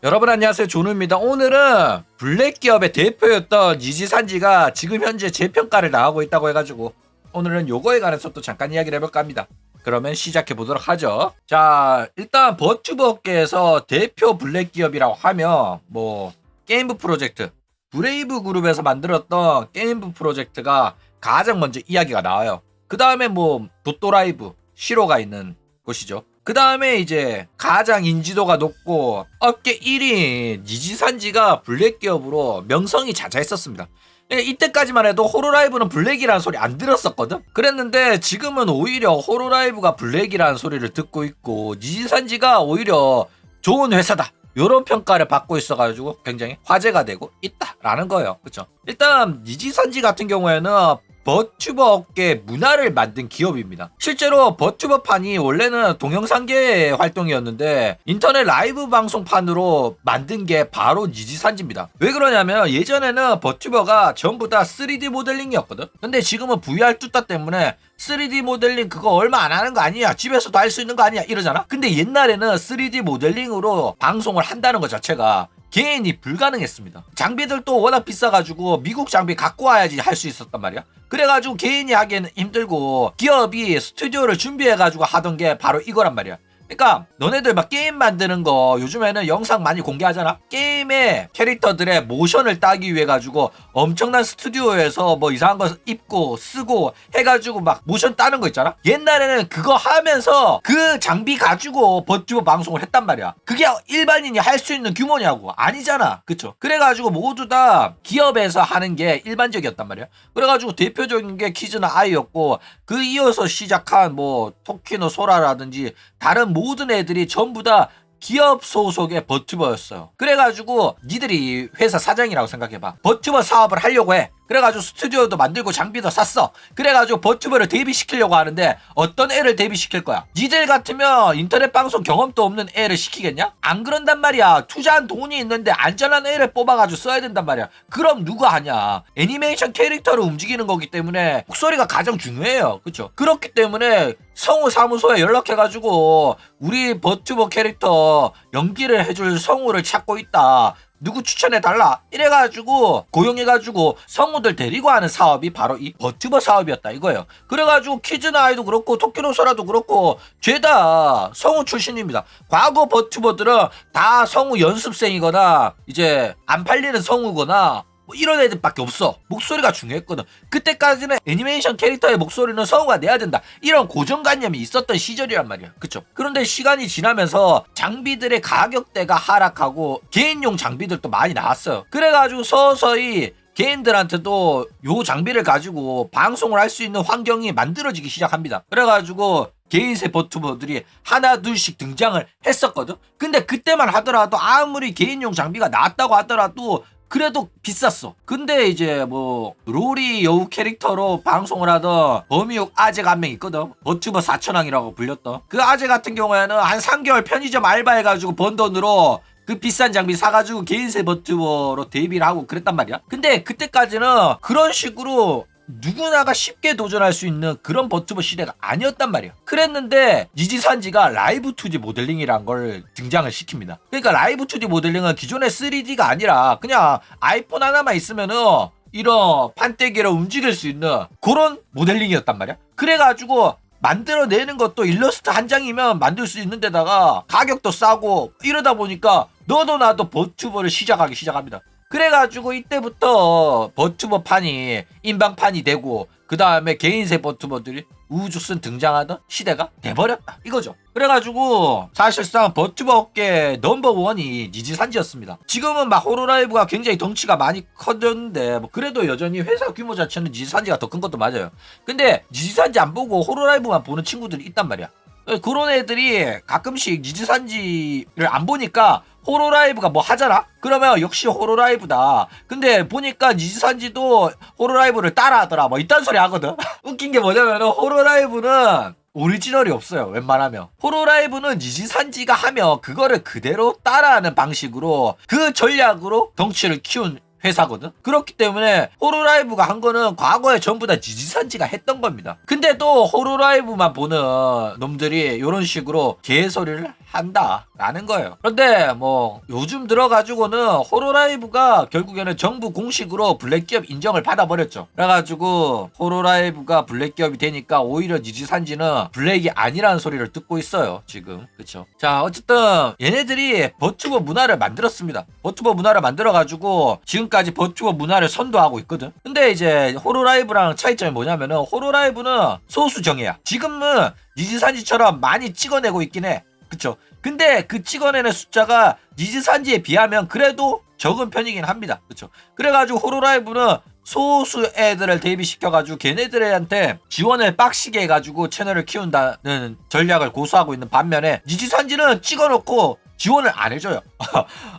여러분 안녕하세요, 조누입니다. 오늘은 블랙 기업의 대표였던 니지산지가 지금 현재 재평가를 나가고 있다고 해가지고 오늘은 요거에 관해서 또 잠깐 이야기를 해볼까 합니다. 그러면 시작해 보도록 하죠. 자, 일단 버튜버 업계에서 대표 블랙 기업이라고 하면 게임부 프로젝트, 브레이브 그룹에서 만들었던 게임부 프로젝트가 가장 먼저 이야기가 나와요. 그 다음에 도또라이브, 시로가 있는 곳이죠. 그 다음에 이제 가장 인지도가 높고 업계 1위인 니지산지가 블랙 기업으로 명성이 자자했었습니다. 이때까지만 해도 호로라이브는 블랙이라는 소리 안 들었었거든? 그랬는데 지금은 오히려 호로라이브가 블랙이라는 소리를 듣고 있고 니지산지가 오히려 좋은 회사다, 요런 평가를 받고 있어가지고 굉장히 화제가 되고 있다라는 거예요. 그쵸? 일단 니지산지 같은 경우에는 버튜버 업계 문화를 만든 기업입니다. 실제로 버튜버판이 원래는 동영상계 활동이었는데 인터넷 라이브 방송판으로 만든 게 바로 니지산지입니다. 왜 그러냐면 예전에는 버튜버가 전부 다 3D 모델링이었거든. 근데 지금은 VR 뚜따 때문에 3D 모델링 그거 얼마 안 하는 거 아니야, 집에서도 할 수 있는 거 아니야 이러잖아. 근데 옛날에는 3D 모델링으로 방송을 한다는 것 자체가 개인이 불가능했습니다. 장비들도 워낙 비싸가지고 미국 장비 갖고 와야지 할 수 있었단 말이야. 그래가지고 개인이 하기에는 힘들고 기업이 스튜디오를 준비해가지고 하던 게 바로 이거란 말이야. 그러니까 너네들 막 게임 만드는 거 요즘에는 영상 많이 공개하잖아. 게임의 캐릭터들의 모션을 따기 위해 가지고 엄청난 스튜디오에서 이상한 거 입고 쓰고 해가지고 막 모션 따는 거 있잖아. 옛날에는 그거 하면서 그 장비 가지고 버튜버 방송을 했단 말이야. 그게 일반인이 할 수 있는 규모냐고. 아니잖아, 그쵸? 그래가지고 모두 다 기업에서 하는 게 일반적이었단 말이야. 그래가지고 대표적인 게 키즈나 아이였고, 그 이어서 시작한 토키노 소라라든지 다른 모든 애들이 전부 다 기업 소속의 버튜버였어요. 그래가지고 니들이 회사 사장이라고 생각해봐. 버튜버 사업을 하려고 해. 그래가지고 스튜디오도 만들고 장비도 샀어. 그래가지고 버튜버를 데뷔시키려고 하는데 어떤 애를 데뷔시킬 거야? 니들 같으면 인터넷 방송 경험도 없는 애를 시키겠냐? 안 그런단 말이야. 투자한 돈이 있는데 안전한 애를 뽑아가지고 써야 된단 말이야. 그럼 누가 하냐? 애니메이션 캐릭터를 움직이는 거기 때문에 목소리가 가장 중요해요. 그쵸? 그렇기 때문에 성우 사무소에 연락해가지고 우리 버튜버 캐릭터 연기를 해줄 성우를 찾고 있다, 누구 추천해달라 이래가지고 고용해가지고 성우들 데리고 하는 사업이 바로 이 버튜버 사업이었다 이거예요. 그래가지고 키즈나 아이도 그렇고 토끼노 소라도 그렇고 죄다 성우 출신입니다. 과거 버튜버들은 다 성우 연습생이거나 이제 안 팔리는 성우거나 이런 애들밖에 없어. 목소리가 중요했거든. 그때까지는 애니메이션 캐릭터의 목소리는 성우가 내야 된다, 이런 고정관념이 있었던 시절이란 말이야. 그쵸? 그런데 시간이 지나면서 장비들의 가격대가 하락하고 개인용 장비들도 많이 나왔어요. 그래가지고 서서히 개인들한테도 요 장비를 가지고 방송을 할 수 있는 환경이 만들어지기 시작합니다. 그래가지고 개인세 버튜버들이 하나 둘씩 등장을 했었거든. 근데 그때만 하더라도 아무리 개인용 장비가 나왔다고 하더라도 그래도 비쌌어. 근데 이제 롤이 여우 캐릭터로 방송을 하던 범이욱 아재가 한 명 있거든. 버튜버 4천왕이라고 불렸던 그 아재 같은 경우에는 한 3개월 편의점 알바해가지고 번 돈으로 그 비싼 장비 사가지고 개인세 버튜버로 데뷔를 하고 그랬단 말이야. 근데 그때까지는 그런 식으로 누구나가 쉽게 도전할 수 있는 그런 버튜버 시대가 아니었단 말이야. 그랬는데 니지산지가 라이브 2D 모델링이란 걸 등장을 시킵니다. 그러니까 라이브 2D 모델링은 기존의 3D가 아니라 그냥 아이폰 하나만 있으면은 이런 판때기를 움직일 수 있는 그런 모델링이었단 말이야. 그래가지고 만들어내는 것도 일러스트 한 장이면 만들 수 있는 데다가 가격도 싸고 이러다 보니까 너도 나도 버튜버를 시작합니다. 그래가지고 이때부터 버튜버판이 인방판이 되고 그 다음에 개인세 버튜버들이 우주순 등장하던 시대가 돼버렸다 이거죠. 그래가지고 사실상 버튜버 업계 넘버원이 니지산지였습니다. 지금은 막 호로라이브가 굉장히 덩치가 많이 커졌는데 그래도 여전히 회사 규모 자체는 니지산지가 더 큰 것도 맞아요. 근데 니지산지 안 보고 호로라이브만 보는 친구들이 있단 말이야. 그런 애들이 가끔씩 니지산지를 안 보니까 호로라이브가 하잖아? 그러면 역시 호로라이브다. 근데 보니까 니지산지도 호로라이브를 따라하더라 이딴 소리 하거든. 웃긴 게 뭐냐면 호로라이브는 오리지널이 없어요, 웬만하면. 호로라이브는 니지산지가 하면 그거를 그대로 따라하는 방식으로 그 전략으로 덩치를 키운 회사거든. 그렇기 때문에 호로라이브가 한 거는 과거에 전부 다 지지산지가 했던 겁니다. 근데 또 호로라이브만 보는 놈들이 이런 식으로 개소리를 한다라는 거예요. 그런데 뭐 요즘 들어가지고는 호로라이브가 결국에는 정부 공식으로 블랙기업 인정을 받아버렸죠. 그래가지고 호로라이브가 블랙기업이 되니까 오히려 니지산지는 블랙이 아니라는 소리를 듣고 있어요 지금. 그쵸. 자, 어쨌든 얘네들이 버튜버 문화를 만들었습니다. 버튜버 문화를 만들어가지고 지금까지 버튜버 문화를 선도하고 있거든. 근데 이제 호로라이브랑 차이점이 뭐냐면은 호로라이브는 소수정예야. 지금은 니지산지처럼 많이 찍어내고 있긴 해. 그쵸. 근데 그 찍어내는 숫자가 니지산지에 비하면 그래도 적은 편이긴 합니다. 그쵸. 그래가지고 호로라이브는 소수 애들을 대비시켜가지고 걔네들한테 지원을 빡시게 해가지고 채널을 키운다는 전략을 고수하고 있는 반면에 니지산지는 찍어놓고 지원을 안 해줘요.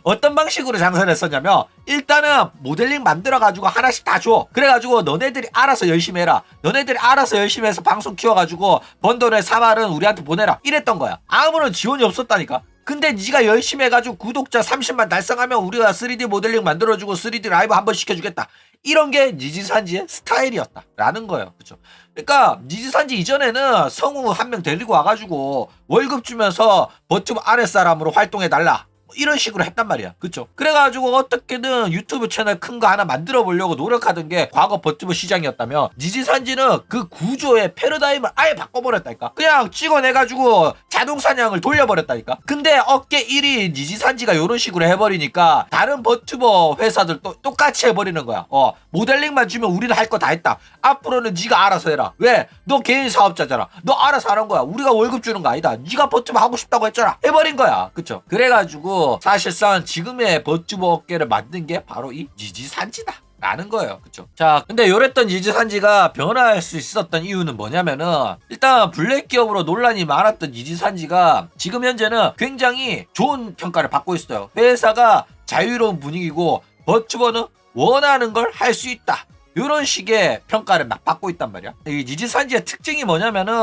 어떤 방식으로 장사를 했었냐면 일단은 모델링 만들어가지고 하나씩 다 줘. 그래가지고 너네들이 알아서 열심히 해라. 너네들이 알아서 열심히 해서 방송 키워가지고 번 돈의 3할은 우리한테 보내라. 이랬던 거야. 아무런 지원이 없었다니까. 근데 네가 열심히 해가지고 구독자 30만 달성하면 우리가 3D 모델링 만들어주고 3D 라이브 한번 시켜주겠다. 이런 게 니지산지의 스타일이었다라는 거예요. 그쵸? 그러니까 니지산지 이전에는 성우 한 명 데리고 와가지고 월급 주면서 버튜브 아랫사람으로 활동해달라. 이런 식으로 했단 말이야. 그쵸? 그래가지고 어떻게든 유튜브 채널 큰 거 하나 만들어 보려고 노력하던 게 과거 버튜브 시장이었다면 니지산지는 그 구조의 패러다임을 아예 바꿔버렸다니까. 그냥 찍어내가지고 자동 사냥을 돌려버렸다니까. 근데 어깨 1위 니지산지가 이런 식으로 해버리니까 다른 버튜버 회사들도 똑같이 해버리는 거야. 모델링만 주면 우리는 할 거 다 했다. 앞으로는 네가 알아서 해라. 왜? 너 개인 사업자잖아. 너 알아서 하는 거야. 우리가 월급 주는 거 아니다. 네가 버튜버 하고 싶다고 했잖아. 해버린 거야. 그쵸? 그래가지고 사실상 지금의 버튜버 업계를 만든 게 바로 이 니지산지다 라는 거예요. 그쵸? 자, 근데 요랬던 니지산지가 변화할 수 있었던 이유는 뭐냐면은 일단 블랙 기업으로 논란이 많았던 니지산지가 지금 현재는 굉장히 좋은 평가를 받고 있어요. 회사가 자유로운 분위기고 버튜버는 원하는 걸 할 수 있다. 이런 식의 평가를 막 받고 있단 말이야. 이 니지산지의 특징이 뭐냐면은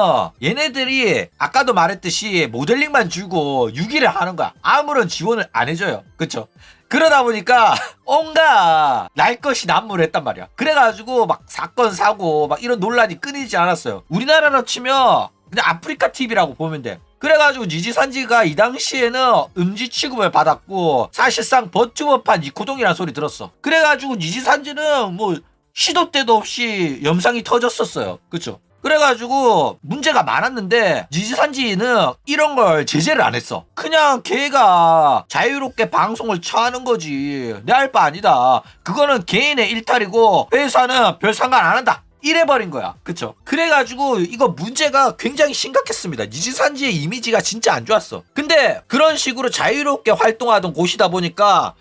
얘네들이 아까도 말했듯이 모델링만 주고 유기를 하는 거야. 아무런 지원을 안 해줘요. 그쵸? 그러다 보니까 온갖 날 것이 난무를 했단 말이야. 그래가지고 막 사건 사고 막 이런 논란이 끊이지 않았어요. 우리나라로 치면 그냥 아프리카 TV라고 보면 돼. 그래가지고 니지산지가 이 당시에는 음지 취급을 받았고 사실상 버튜버판 니코동이라는 소리 들었어. 그래가지고 니지산지는 뭐 시도 때도 없이 염상이 터졌었어요. 그쵸? 그래가지고 문제가 많았는데 니지산지는 이런 걸 제재를 안 했어. 그냥 걔가 자유롭게 방송을 처하는 거지. 내 할 바 아니다. 그거는 개인의 일탈이고 회사는 별 상관 안 한다. 이래버린 거야. 그쵸? 그래가지고 이거 문제가 굉장히 심각했습니다. 니지산지의 이미지가 진짜 안 좋았어. 근데 그런 식으로 자유롭게 활동하던 곳이다 보니까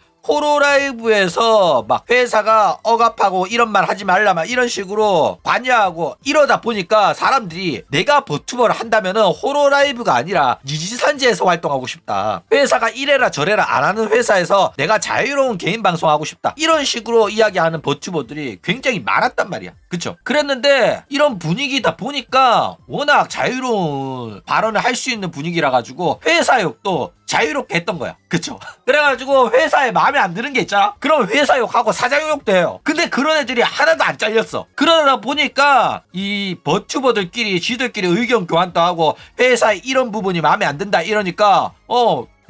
호로라이브에서 막 회사가 억압하고 이런 말 하지 말라 막 이런 식으로 관여하고 이러다 보니까 사람들이 내가 버튜버를 한다면은 호로라이브가 아니라 니지산지에서 활동하고 싶다. 회사가 이래라 저래라 안 하는 회사에서 내가 자유로운 개인 방송하고 싶다. 이런 식으로 이야기하는 버튜버들이 굉장히 많았단 말이야. 그쵸? 그랬는데 이런 분위기다 보니까 워낙 자유로운 발언을 할 수 있는 분위기라 가지고 회사 욕도 자유롭게 했던 거야. 그쵸? 그래가지고 회사에 마음에 안 드는 게 있잖아? 그럼 회사 욕하고 사장 욕도 해요. 근데 그런 애들이 하나도 안 잘렸어. 그러다 보니까 이 버튜버들끼리 지들끼리 의견 교환도 하고 회사에 이런 부분이 마음에 안 든다 이러니까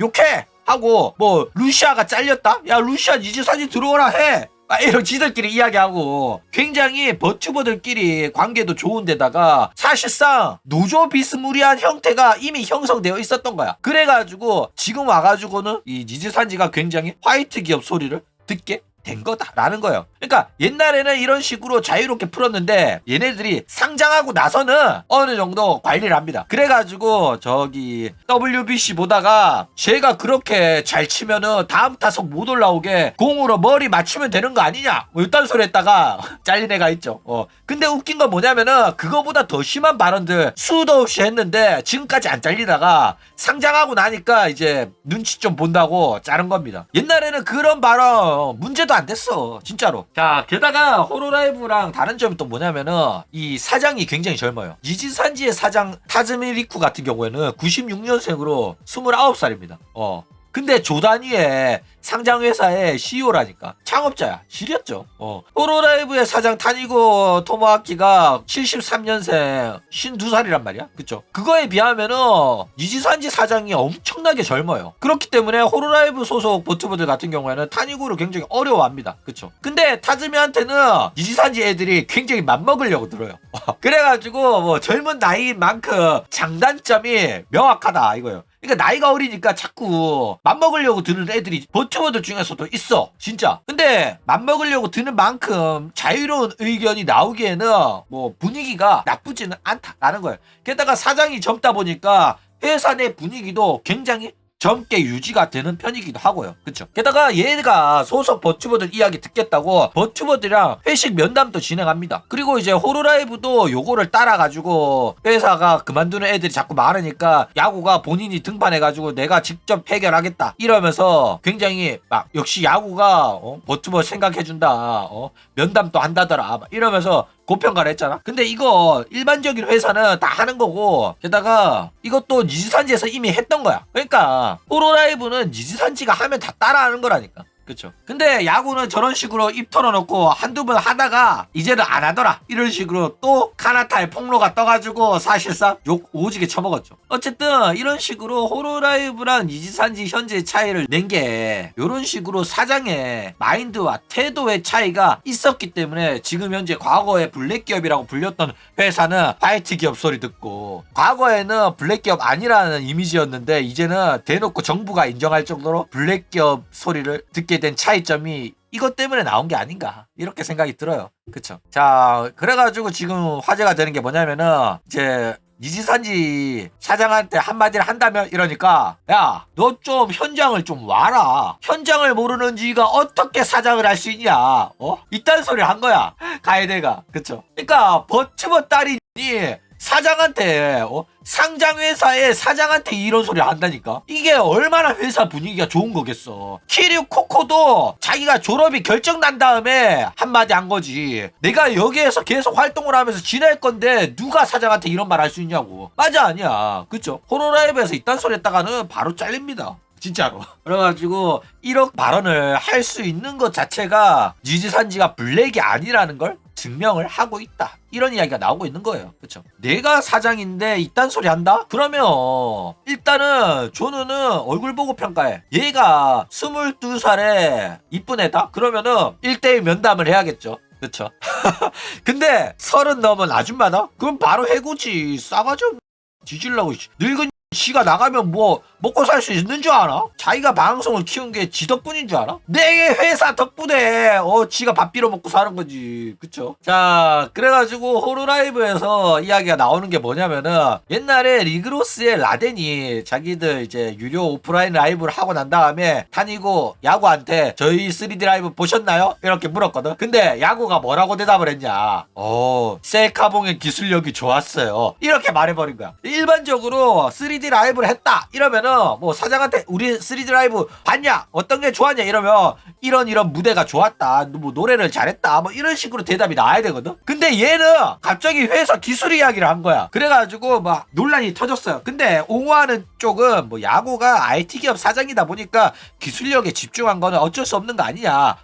욕해! 하고 뭐 루시아가 잘렸다? 야 루시아 니지산지 들어오라 해! 이런 지들끼리 이야기하고 굉장히 버튜버들끼리 관계도 좋은데다가 사실상 노조 비스무리한 형태가 이미 형성되어 있었던 거야. 그래가지고 지금 와가지고는 이 니지산지가 굉장히 화이트 기업 소리를 듣게 된 거다라는 거예요. 그러니까 옛날에는 이런 식으로 자유롭게 풀었는데 얘네들이 상장하고 나서는 어느 정도 관리를 합니다. 그래가지고 저기 WBC 보다가 쟤가 그렇게 잘 치면은 다음 타석 못 올라오게 공으로 머리 맞추면 되는 거 아니냐 뭐 이딴 소리 했다가 잘린 애가 있죠. 근데 웃긴 건 뭐냐면은 그거보다 더 심한 발언들 수도 없이 했는데 지금까지 안 잘리다가 상장하고 나니까 이제 눈치 좀 본다고 자른 겁니다. 옛날에는 그런 발언 문제도 안 됐어 진짜로. 자, 게다가 호로라이브랑 다른 점이 또 뭐냐면은 이 사장이 굉장히 젊어요. 니지산지의 사장 타즈미 리쿠 같은 경우에는 96년생으로 29살입니다. 근데 조단위의 상장회사의 CEO라니까. 창업자야. 지렸죠. 호로라이브의 사장 타니고 토모아키가 73년생 52살이란 말이야. 그쵸? 그거에 비하면은 니지산지 사장이 엄청나게 젊어요. 그렇기 때문에 호로라이브 소속 보트부들 같은 경우에는 타니고를 굉장히 어려워합니다. 그쵸? 근데 타즈미한테는 니지산지 애들이 굉장히 맘먹으려고 들어요. 그래가지고 뭐 젊은 나이인 만큼 장단점이 명확하다 이거예요. 그러니까 나이가 어리니까 자꾸 맘먹으려고 드는 애들이 버튜버들 중에서도 있어. 진짜. 근데 맘먹으려고 드는 만큼 자유로운 의견이 나오기에는 뭐 분위기가 나쁘지는 않다라는 거예요. 게다가 사장이 젊다 보니까 회사 내 분위기도 굉장히 젊게 유지가 되는 편이기도 하고요. 그쵸? 게다가 얘가 소속 버튜버들 이야기 듣겠다고 버튜버들이랑 회식 면담도 진행합니다. 그리고 이제 호로라이브도 요거를 따라가지고 회사가 그만두는 애들이 자꾸 많으니까 야구가 본인이 등판해가지고 내가 직접 해결하겠다 이러면서 굉장히 막 역시 야구가 버튜버 생각해준다 면담도 한다더라 막 이러면서 고평가를 했잖아. 근데 이거 일반적인 회사는 다 하는 거고 게다가 이것도 니지산지에서 이미 했던 거야. 그러니까 호로라이브는 니지산지가 하면 다 따라하는 거라니까. 그쵸? 근데 야구는 저런 식으로 입 털어놓고 한두 번 하다가 이제는 안 하더라 이런 식으로 또 카나타의 폭로가 떠가지고 사실상 욕 오지게 쳐먹었죠. 어쨌든 이런 식으로 호로라이브랑 니지산지 현재의 차이를 낸 게 이런 식으로 사장의 마인드와 태도의 차이가 있었기 때문에 지금 현재 과거에 블랙기업이라고 불렸던 회사는 화이트 기업 소리 듣고 과거에는 블랙기업 아니라는 이미지였는데 이제는 대놓고 정부가 인정할 정도로 블랙기업 소리를 듣게 된 차이점이 이것 때문에 나온 게 아닌가 이렇게 생각이 들어요. 그쵸? 자, 그래가지고 지금 화제가 되는 게 뭐냐면은 이제 니지산지 사장한테 한마디를 한다면 이러니까 야, 너 좀 현장을 좀 와라. 현장을 모르는 지가 어떻게 사장을 할 수 있냐. 이딴 소리를 한 거야. 가에데가. 그쵸? 그러니까 버튜버 딸이 사장한테 상장회사의 사장한테 이런 소리 한다니까. 이게 얼마나 회사 분위기가 좋은 거겠어. 키류 코코도 자기가 졸업이 결정난 다음에 한마디 한 거지. 내가 여기에서 계속 활동을 하면서 지낼 건데 누가 사장한테 이런 말 할 수 있냐고. 맞아 아니야. 그쵸? 호로라이브에서 이딴 소리 했다가는 바로 잘립니다. 진짜로. 그래가지고 1억 발언을 할 수 있는 것 자체가 니지산지가 블랙이 아니라는 걸 증명을 하고 있다. 이런 이야기가 나오고 있는 거예요. 그쵸? 내가 사장인데 이딴 소리 한다? 그러면 일단은 조누는 얼굴 보고 평가해. 얘가 22살에 이쁜 애다? 그러면은 1대1 면담을 해야겠죠. 그쵸? 근데 30 넘은 아줌마다? 그럼 바로 해고지. 싸가지 없는 뒤질라고. 늙은 지가 나가면 뭐 먹고 살 수 있는 줄 알아? 자기가 방송을 키운 게 지 덕분인 줄 알아? 내 회사 덕분에 지가 밥 빌어 먹고 사는 거지. 그쵸? 자, 그래가지고 호로라이브에서 이야기가 나오는 게 뭐냐면은 옛날에 리그로스의 라덴이 자기들 이제 유료 오프라인 라이브를 하고 난 다음에 타니고 야구한테 저희 3D 라이브 보셨나요? 이렇게 물었거든. 근데 야구가 뭐라고 대답을 했냐? 셀카봉의 기술력이 좋았어요. 이렇게 말해버린 거야. 일반적으로 3D 라이브를 했다 이러면은 뭐 사장한테 우리 3D 라이브 봤냐? 어떤 게 좋았냐? 이러면 이런 무대가 좋았다. 뭐 노래를 잘했다. 뭐 이런 식으로 대답이 나와야 되거든. 근데 얘는 갑자기 회사 기술 이야기를 한 거야. 그래가지고 막 논란이 터졌어요. 근데 옹호하는 쪽은 뭐 야구가 IT 기업 사장이다 보니까 기술력에 집중한 거는 어쩔 수 없는 거 아니냐.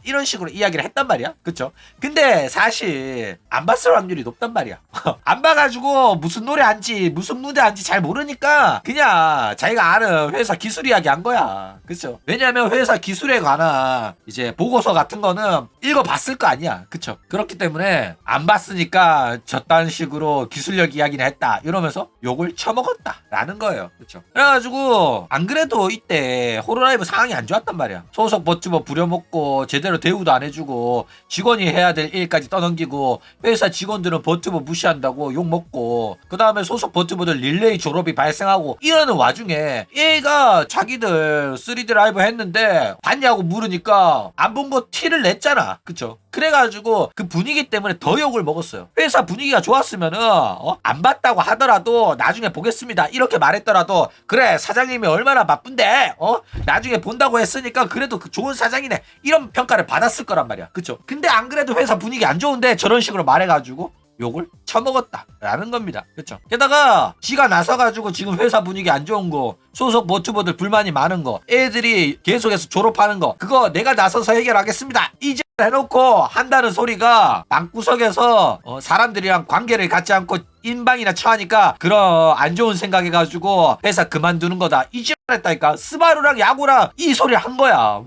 이런 식으로 이야기를 했단 말이야. 그쵸? 근데 사실 안 봤을 확률이 높단 말이야. 안 봐가지고 무슨 노래 한지 무슨 무대 한지 잘 모르니까 그냥 자기가 아는 회사 기술 이야기 한 거야. 그쵸? 왜냐면 회사 기술에 관한 이제 보고서 같은 거는 읽어봤을 거 아니야. 그쵸? 그렇기 때문에 안 봤으니까 저딴 식으로 기술력 이야기는 했다 이러면서 욕을 쳐먹었다 라는 거예요. 그쵸? 그래가지고 안 그래도 이때 호로라이브 상황이 안 좋았단 말이야. 소속 버튜버 부려먹고 제대로 대우도 안 해주고 직원이 해야 될 일까지 떠넘기고 회사 직원들은 버튜버 무시한다고 욕먹고 그 다음에 소속 버튜버들 릴레이 졸업이 발생하고 이러는 와중에 얘가 자기들 3D 라이브 했는데 봤냐고 물으니까 안 본 거 티를 냈잖아. 그쵸? 그래가지고 그 분위기 때문에 더 욕을 먹었어요. 회사 분위기가 좋았으면은 안 봤다고 하더라도 나중에 보겠습니다 이렇게 말했더라도 그래 사장님이 얼마나 바쁜데 나중에 본다고 했으니까 그래도 그 좋은 사장이네 이런 평가를 받았을 거란 말이야. 그쵸? 근데 안 그래도 회사 분위기 안 좋은데 저런 식으로 말해가지고 욕을 처먹었다라는 겁니다. 그렇죠? 게다가 지가 나서가지고 지금 회사 분위기 안 좋은 거, 소속 버튜버들 불만이 많은 거, 애들이 계속해서 졸업하는 거, 그거 내가 나서서 해결하겠습니다. 이제 해놓고 한다는 소리가 방구석에서 사람들이랑 관계를 갖지 않고 인방이나 처하니까 그런 안 좋은 생각해가지고 회사 그만두는 거다. 이제 했다니까. 스바루랑 야구랑 이 소리를 한 거야.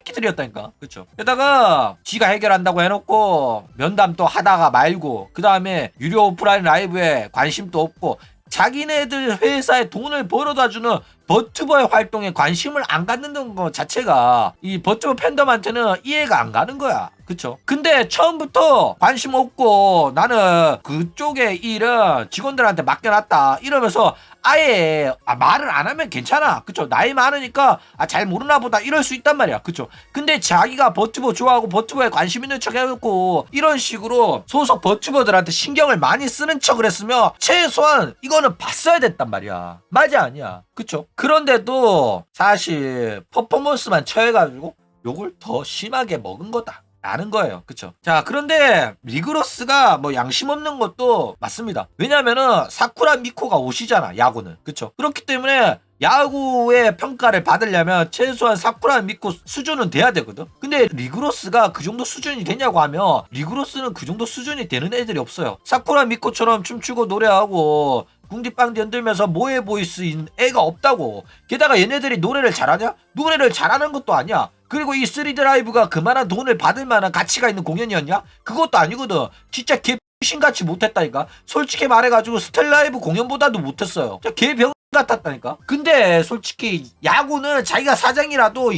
병기들이었다니까. 그쵸? 게다가 지가 해결한다고 해놓고 면담 또 하다가 말고, 그 다음에 유료 오프라인 라이브에 관심도 없고, 자기네들 회사에 돈을 벌어다 주는 버튜버의 활동에 관심을 안 갖는 것 자체가 이 버튜버 팬덤한테는 이해가 안 가는 거야. 그쵸? 근데 처음부터 관심 없고 나는 그쪽의 일은 직원들한테 맡겨놨다 이러면서 아예 말을 안 하면 괜찮아. 그쵸? 나이 많으니까 잘 모르나 보다 이럴 수 있단 말이야. 그쵸? 근데 자기가 버튜버 좋아하고 버튜버에 관심 있는 척 해놓고 이런 식으로 소속 버튜버들한테 신경을 많이 쓰는 척을 했으면 최소한 이거는 봤어야 됐단 말이야. 맞아 아니야. 그쵸? 그런데도 사실 퍼포먼스만 처해가지고 욕을 더 심하게 먹은 거다 라는 거예요. 그쵸? 자, 그런데 리그로스가 뭐 양심 없는 것도 맞습니다. 왜냐면은 사쿠라 미코가 오시잖아, 야구는. 그쵸? 그렇기 때문에 야구의 평가를 받으려면 최소한 사쿠라 미코 수준은 돼야 되거든. 근데 리그로스가 그 정도 수준이 되냐고 하면 리그로스는 그 정도 수준이 되는 애들이 없어요. 사쿠라 미코처럼 춤추고 노래하고 궁디빵디 흔들면서 모해 보일 수 있는 애가 없다고. 게다가 얘네들이 노래를 잘하냐? 노래를 잘하는 것도 아니야. 그리고 이 3D 라이브가 그만한 돈을 받을 만한 가치가 있는 공연이었냐? 그것도 아니거든. 진짜 개신같이 못했다니까. 솔직히 말해가지고 스텔라이브 공연보다도 못했어요. 진짜 개병 같았다니까. 근데 솔직히 야구는 자기가 사장이라도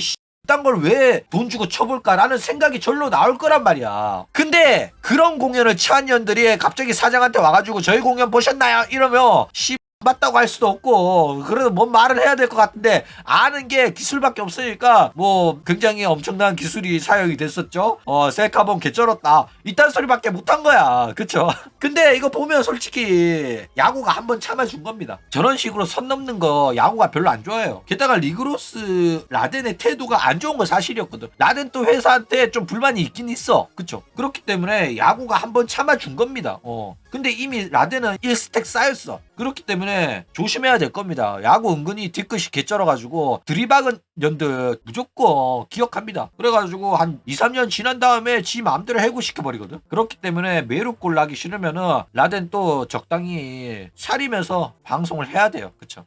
딴 걸 왜 돈 주고 쳐볼까라는 생각이 절로 나올 거란 말이야. 근데 그런 공연을 치한 년들이 갑자기 사장한테 와가지고 저희 공연 보셨나요? 이러면 맞다고 할 수도 없고, 그래도 뭔 말을 해야 될 것 같은데 아는 게 기술밖에 없으니까 뭐 굉장히 엄청난 기술이 사용이 됐었죠. 셀카본 개쩔었다 이딴 소리밖에 못한 거야. 그쵸? 근데 이거 보면 솔직히 야구가 한번 참아준 겁니다. 저런 식으로 선 넘는 거 야구가 별로 안 좋아해요. 게다가 리그로스 라덴의 태도가 안 좋은 건 사실이었거든. 라덴 또 회사한테 좀 불만이 있긴 있어. 그쵸? 그렇기 때문에 야구가 한번 참아준 겁니다. 근데 이미 라덴은 1스택 쌓였어. 그렇기 때문에 조심해야 될 겁니다. 야구 은근히 뒤끝이 개쩔어가지고 들이박은 년들 무조건 기억합니다. 그래가지고 한 2, 3년 지난 다음에 지 마음대로 해고시켜버리거든. 그렇기 때문에 매루골 나기 싫으면은 라덴 또 적당히 사리면서 방송을 해야 돼요. 그쵸?